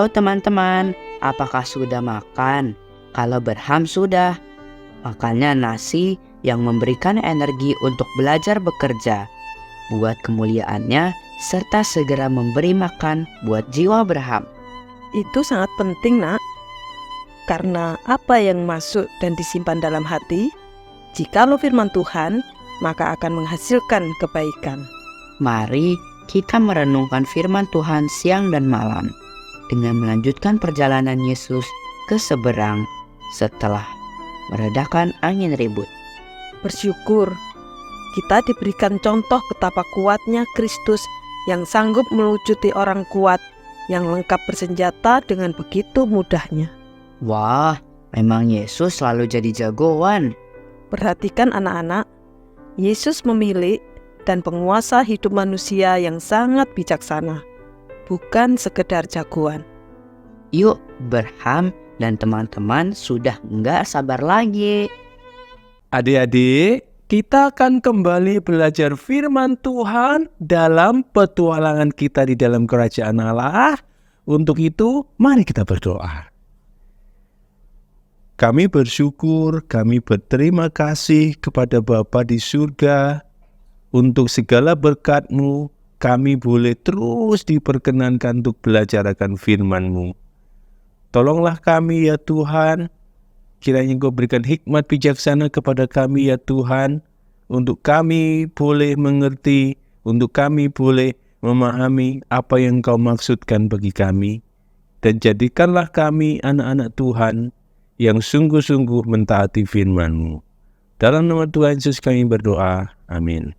Halo teman-teman, apakah sudah makan? Kalau Berham sudah, makannya nasi yang memberikan energi untuk belajar bekerja, buat kemuliaannya, serta segera memberi makan buat jiwa Berham. Itu sangat penting, Nak. Karena apa yang masuk dan disimpan dalam hati, jikalau firman Tuhan, maka akan menghasilkan kebaikan. Mari kita merenungkan firman Tuhan siang dan malam dengan melanjutkan perjalanan Yesus ke seberang setelah meredakan angin ribut. Bersyukur, kita diberikan contoh betapa kuatnya Kristus yang sanggup melucuti orang kuat yang lengkap bersenjata dengan begitu mudahnya. Wah, memang Yesus selalu jadi jagoan. Perhatikan anak-anak, Yesus memilih dan penguasa hidup manusia yang sangat bijaksana, bukan sekedar jagoan. Yuk, Berham dan teman-teman sudah nggak sabar lagi. Adik-adik, kita akan kembali belajar firman Tuhan dalam petualangan kita di dalam kerajaan Allah. Untuk itu, mari kita berdoa. Kami bersyukur, kami berterima kasih kepada Bapa di surga. Untuk segala berkat-Mu, kami boleh terus diperkenankan untuk belajar akan firman-Mu. Tolonglah kami ya Tuhan, kiranya Engkau berikan hikmat bijaksana kepada kami ya Tuhan, untuk kami boleh mengerti, untuk kami boleh memahami apa yang Engkau maksudkan bagi kami. Dan jadikanlah kami anak-anak Tuhan yang sungguh-sungguh mentaati firman-Mu. Dalam nama Tuhan Yesus kami berdoa. Amin.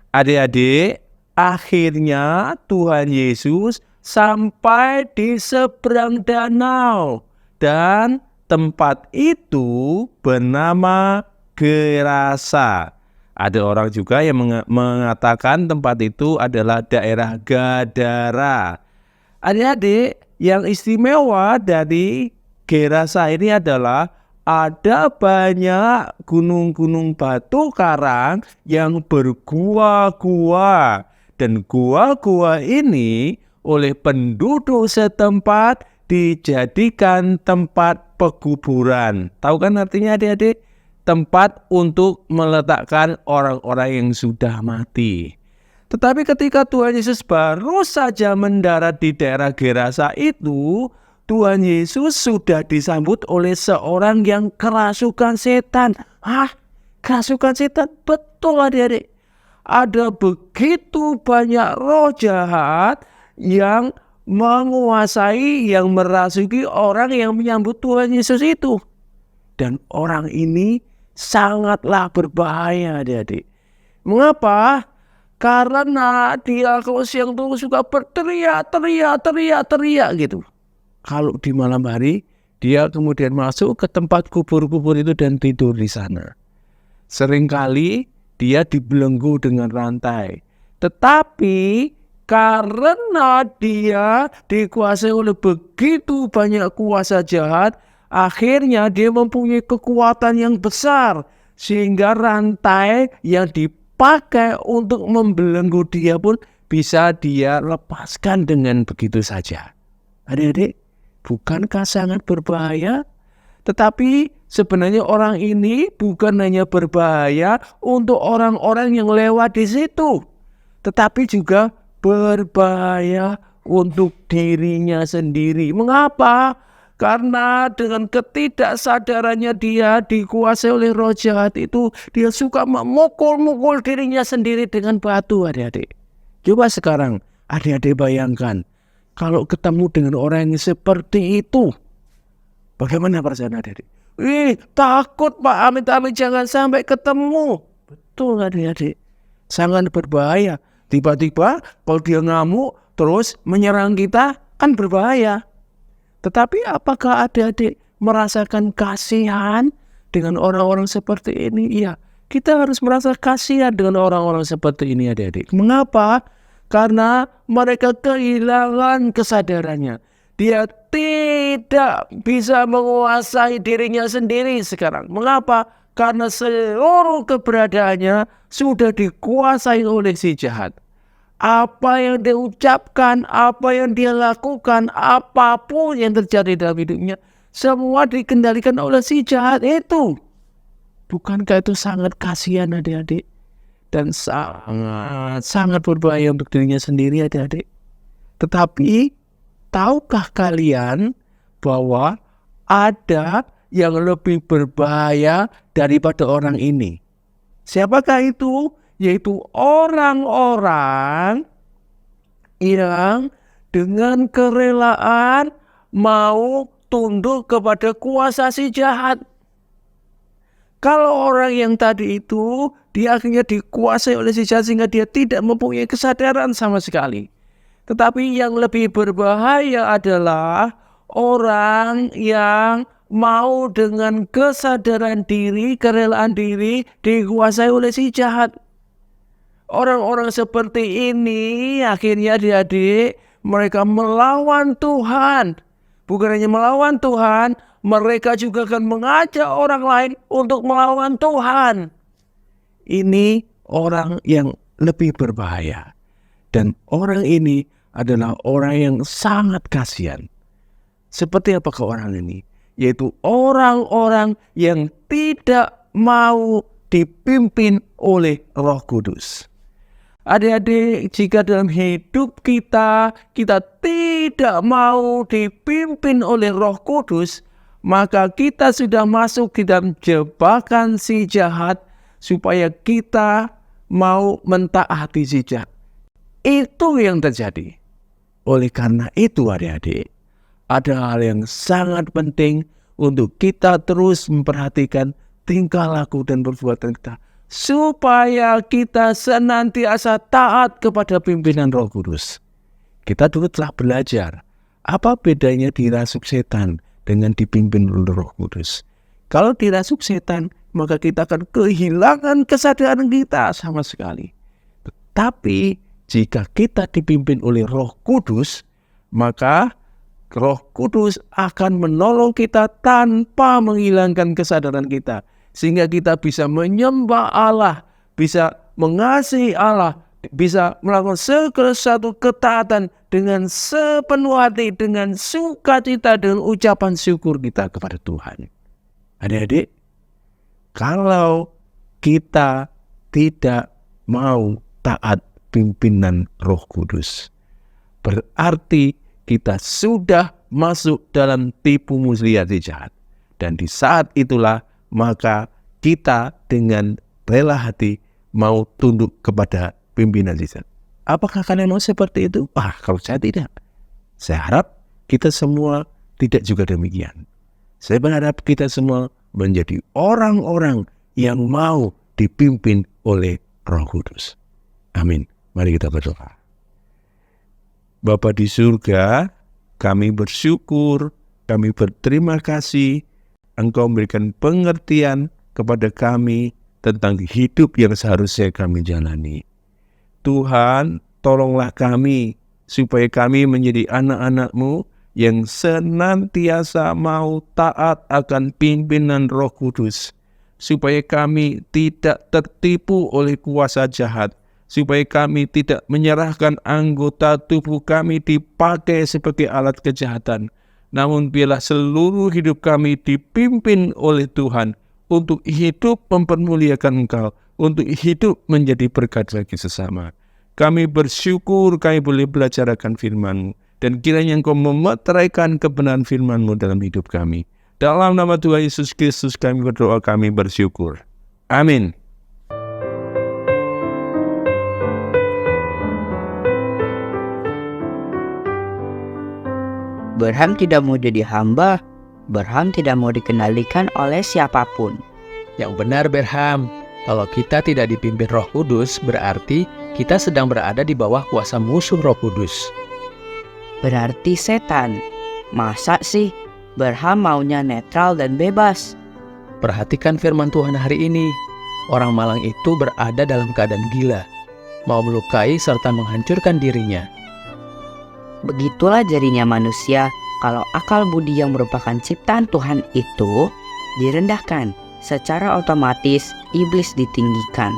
Adik-adik, akhirnya Tuhan Yesus sampai di seberang danau. Dan tempat itu bernama Gerasa. Ada orang juga yang mengatakan tempat itu adalah daerah Gadara. Adik-adik, yang istimewa dari Gerasa ini adalah ada banyak gunung-gunung batu karang yang bergua-gua. Dan gua-gua ini oleh penduduk setempat dijadikan tempat pekuburan. Tahu kan artinya adik-adik? Tempat untuk meletakkan orang-orang yang sudah mati. Tetapi ketika Tuhan Yesus baru saja mendarat di daerah Gerasa itu, Tuhan Yesus sudah disambut oleh seorang yang kerasukan setan. Kerasukan setan? Betul adik-adik. Ada begitu banyak roh jahat yang menguasai, yang merasuki orang yang menyambut Tuhan Yesus itu. Dan orang ini sangatlah berbahaya adik-adik. Mengapa? Karena dia kalau siang itu suka berteriak gitu. Kalau di malam hari, dia kemudian masuk ke tempat kubur-kubur itu dan tidur di sana. Seringkali dia dibelenggu dengan rantai. Tetapi karena dia dikuasai oleh begitu banyak kuasa jahat, akhirnya dia mempunyai kekuatan yang besar. Sehingga rantai yang dipakai untuk membelenggu dia pun bisa dia lepaskan dengan begitu saja. Adik-adik, bukankah sangat berbahaya? Tetapi sebenarnya orang ini bukan hanya berbahaya untuk orang-orang yang lewat di situ, tetapi juga berbahaya untuk dirinya sendiri. Mengapa? Karena dengan ketidaksadarannya dia dikuasai oleh roh jahat itu, dia suka memukul-mukul dirinya sendiri dengan batu adik-adik. Coba sekarang adik-adik bayangkan, kalau ketemu dengan orang yang seperti itu, bagaimana perasaan adik-adik? Takut Pak, amit-amit jangan sampai ketemu. Betul adik-adik, sangat berbahaya. Tiba-tiba kalau dia ngamuk terus menyerang kita, kan berbahaya. Tetapi apakah adik-adik merasakan kasihan dengan orang-orang seperti ini? Iya, kita harus merasa kasihan dengan orang-orang seperti ini adik-adik. Mengapa? Karena mereka kehilangan kesadarannya. Dia tidak bisa menguasai dirinya sendiri sekarang. Mengapa? Karena seluruh keberadaannya sudah dikuasai oleh si jahat. Apa yang dia ucapkan, apa yang dia lakukan, apapun yang terjadi dalam hidupnya, semua dikendalikan oleh si jahat itu. Bukankah itu sangat kasihan adik-adik? Dan sangat berbahaya untuk dirinya sendiri adik-adik. Tetapi, tahukah kalian bahwa ada yang lebih berbahaya daripada orang ini? Siapakah itu? Yaitu orang-orang yang dengan kerelaan mau tunduk kepada kuasa si jahat. Kalau orang yang tadi itu, dia akhirnya dikuasai oleh si jahat sehingga dia tidak mempunyai kesadaran sama sekali. Tetapi yang lebih berbahaya adalah orang yang mau dengan kesadaran diri, kerelaan diri, dikuasai oleh si jahat. Orang-orang seperti ini akhirnya adik-adik, mereka melawan Tuhan. Bukan hanya melawan Tuhan, mereka juga akan mengajak orang lain untuk melawan Tuhan. Ini orang yang lebih berbahaya. Dan orang ini adalah orang yang sangat kasihan. Seperti apakah orang ini? Yaitu orang-orang yang tidak mau dipimpin oleh Roh Kudus. Adik-adik, jika dalam hidup kita tidak mau dipimpin oleh Roh Kudus, maka kita sudah masuk ke dalam jebakan si jahat supaya kita mau mentaati si jahat. Itu yang terjadi. Oleh karena itu adik-adik, ada hal yang sangat penting untuk kita terus memperhatikan tingkah laku dan perbuatan kita, supaya kita senantiasa taat kepada pimpinan Roh Kudus. Kita dulu telah belajar apa bedanya dirasuk setan dengan dipimpin oleh Roh Kudus. Kalau dirasuk setan, maka kita akan kehilangan kesadaran kita sama sekali. Tetapi jika kita dipimpin oleh Roh Kudus, maka Roh Kudus akan menolong kita tanpa menghilangkan kesadaran kita. Sehingga kita bisa menyembah Allah, bisa mengasihi Allah, bisa melakukan segala satu ketaatan dengan sepenuh hati, dengan sukacita, dengan ucapan syukur kita kepada Tuhan. Adik-adik, kalau kita tidak mau taat pimpinan Roh Kudus, berarti kita sudah masuk dalam tipu muslihat si jahat. Dan di saat itulah maka kita dengan rela hati mau tunduk kepada pimpinan si jahat. Apakah kalian mau seperti itu? Kalau saya tidak. Saya harap kita semua tidak juga demikian. Saya berharap kita semua menjadi orang-orang yang mau dipimpin oleh Roh Kudus. Amin. Mari kita berdoa. Bapa di surga, kami bersyukur, kami berterima kasih Engkau memberikan pengertian kepada kami tentang hidup yang seharusnya kami jalani. Tuhan, tolonglah kami supaya kami menjadi anak-anak-Mu yang senantiasa mau taat akan pimpinan Roh Kudus, supaya kami tidak tertipu oleh kuasa jahat, supaya kami tidak menyerahkan anggota tubuh kami dipakai sebagai alat kejahatan. Namun biarlah seluruh hidup kami dipimpin oleh Tuhan untuk hidup mempermuliakan Engkau, untuk hidup menjadi berkat bagi sesama. Kami bersyukur kami boleh belajar akan firman-Mu, dan kiranya Engkau memeteraikan kebenaran firman-Mu dalam hidup kami. Dalam nama Tuhan Yesus Kristus kami berdoa, kami bersyukur. Amin. Berham tidak mau jadi hamba, Berham tidak mau dikendalikan oleh siapapun. Yang benar Berham, kalau kita tidak dipimpin Roh Kudus, berarti kita sedang berada di bawah kuasa musuh Roh Kudus. Berarti setan. Masa sih Berham maunya netral dan bebas? Perhatikan firman Tuhan hari ini. Orang malang itu berada dalam keadaan gila, mau melukai serta menghancurkan dirinya. Begitulah jadinya manusia kalau akal budi yang merupakan ciptaan Tuhan itu direndahkan, secara otomatis iblis ditinggikan.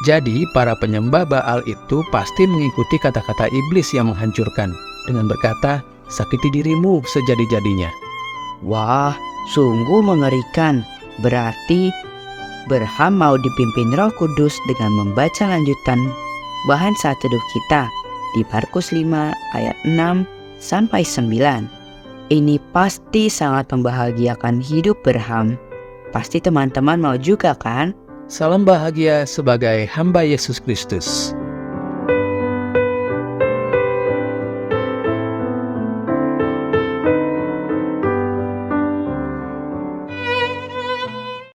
Jadi para penyembah Baal itu pasti mengikuti kata-kata iblis yang menghancurkan dengan berkata, sakiti dirimu sejadi-jadinya. Wah, sungguh mengerikan. Berarti Berham mau dipimpin Roh Kudus dengan membaca lanjutan bahan saat teduh kita di Markus 5 ayat 6 sampai 9. Ini pasti sangat membahagiakan hidup Berham. Pasti teman-teman mau juga kan? Salam bahagia sebagai hamba Yesus Kristus.